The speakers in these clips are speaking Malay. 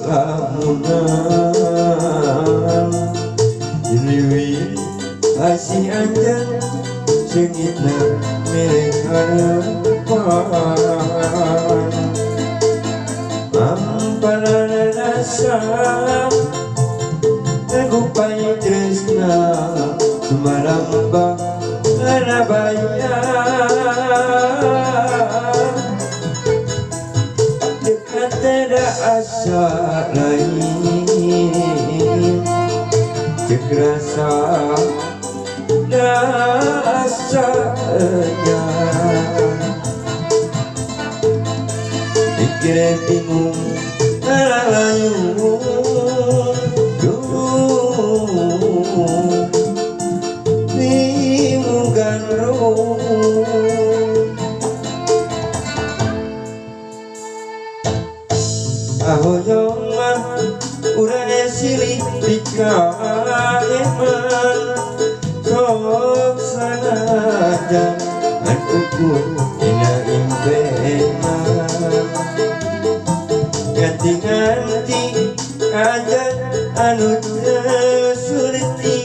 lamunan Diliwi kasih anjan sengitna milik harapan Amparana rasa Nagupai tresna Sumaramba Arabaya Dekat ada asa lain Cek rasa rasanya Pikir bingung layu bingung gandrung ahoyong mah urang silih dikaeman sok sanajan aku pun dina impenan ganti-ganti ajan anu surti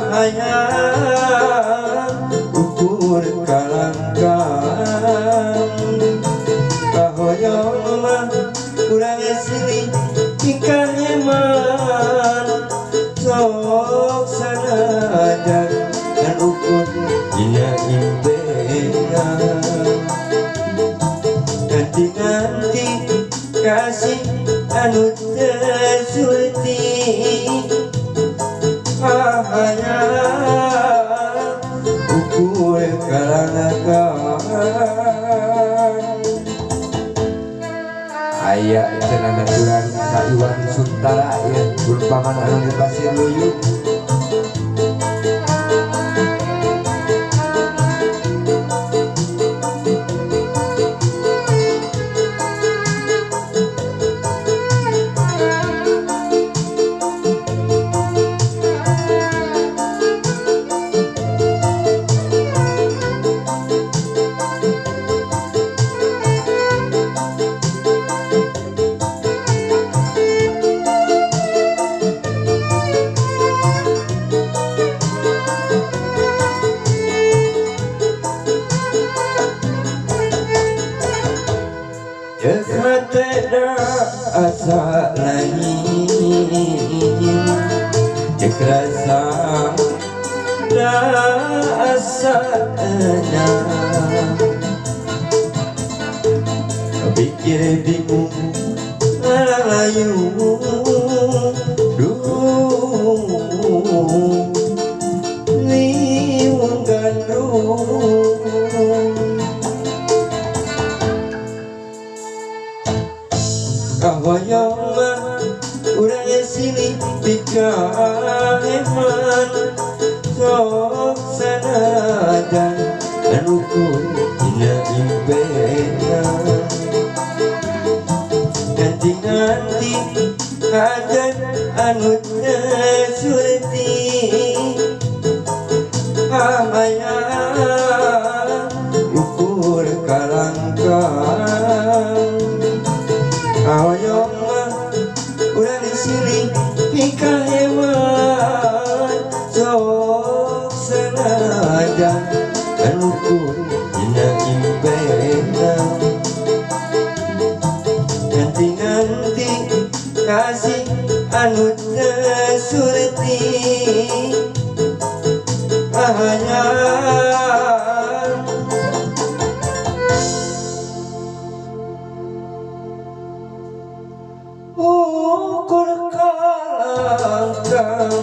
hayang ukur kalangkang kahoyong mah urang silih dikaeman sok sanajan dan ukur dina impenan ganti-ganti kasih anu tersulti hayang ukur kalangkang aya cenah naturan ka Iwan Suntara ya berupaman anu dipasir luyuk Dekat ada asa lain Cek rasa rasanya Pikir bingung layu liung gandrung kahoyong mah urang silih dikaeman sok sanajan anu ukur dina impenan ganti-ganti ajan anu surti hayang ukur kalangkang kahoyong mah urang silih dikaeman sok sanajan anu ukur dina impenan ganti-ganti kasih anu surti hayang ukur kalangkang